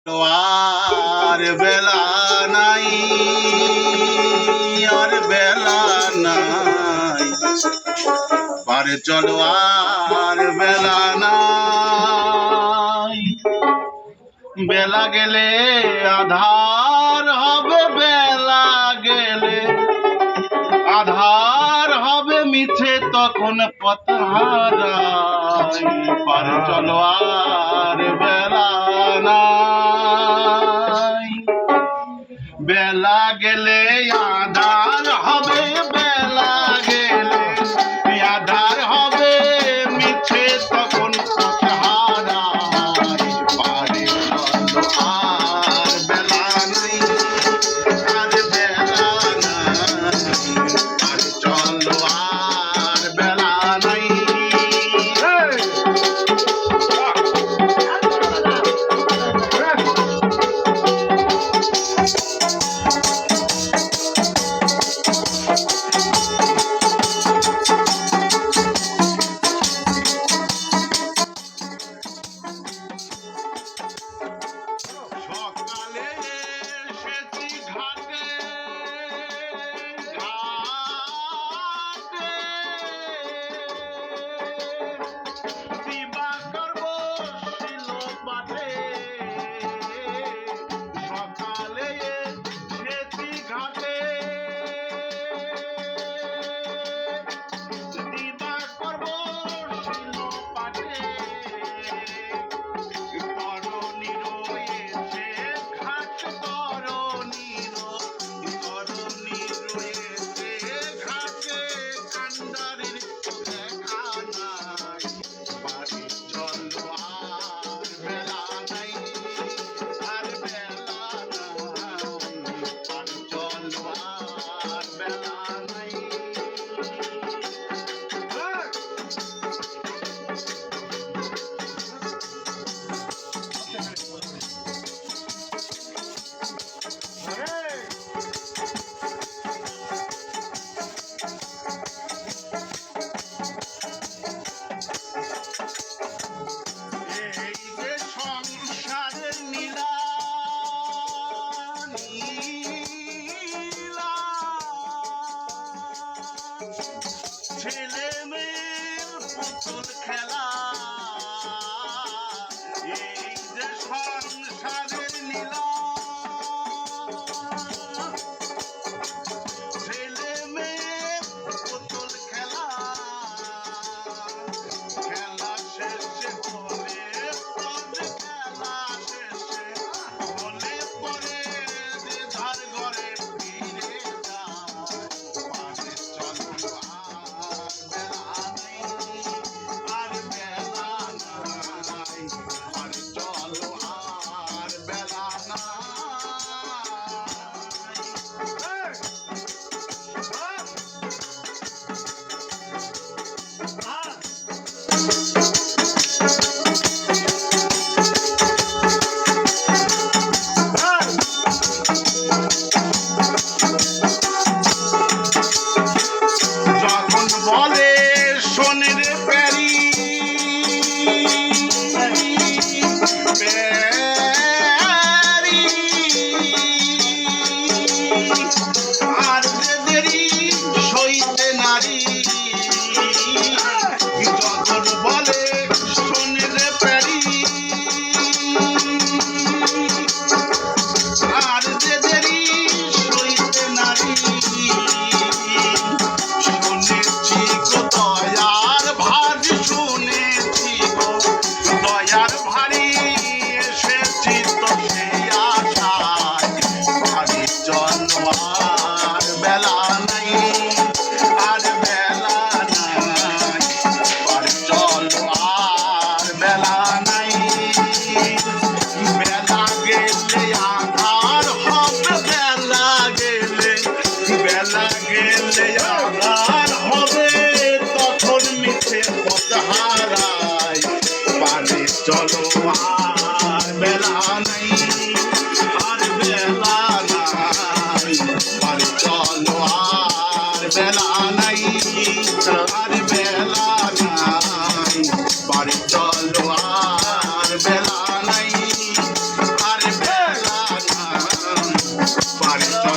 আর বেলা নাই, আর বেলা নাই, পারে চলো আর বেলা নাই। বেলা গেলে আধার হবে, বেলা গেলে আধার হবে, মিছে তখন পথ হারাই। পারে চলো আর বেলা নাই। বেলা গেলে আধার হবে, বেলা গেলে আধার হবে, মিছে তখন পথ হারাই। পারে চলো আর বেলা নাই, আর বেলা নাই, পারে চলো আর বেলা নাই। সকালে এসেছি ঘাটে, ঘাটে দিবাকর বসিল পাঠে। সকালে এসেছি ঘাটে, দিবাকর বসিল পাঠে। ছেলে মেয়ের পুতুল খেলা, এই যে সংসারের লীলা। ছেলে মেয়ের পুতুল খেলা, খেলা শেষে হলে পরে, খেলা শেষে হলে পরে যে ধার ঘরে ফিরে যায়। পারে চলো আর বেলা নাই, আর বেলা নাই, পারে চলো আর বেলা নাই। যখন বলে সোনের প্যারি, প্যারি আর যে দেরি সইতে নারী। যখন বলে সোনের প্যারি আর যে দেরি সইতে নারী। শুনেছি গো দয়ার ভারী, শুনেছি গো দয়ার ভারী, এসেছি তো সেই আশায়। পারে চলো আর বেলা নাই, আর বেলা নাই, পারে চলো আর বেলা নাই। বেলা গেলে আধার হবে, বেলা গেলে, বেলা গেলে আধার হবে, তখন মিছে পথ হারাই। পারে চলো আর বেলা নাই, আর বেলা নাই, পারে চলো আর বেলা নাই, আর বেলা নাই, পারে চলো আর বেলা নাই, আর বাড়ি চল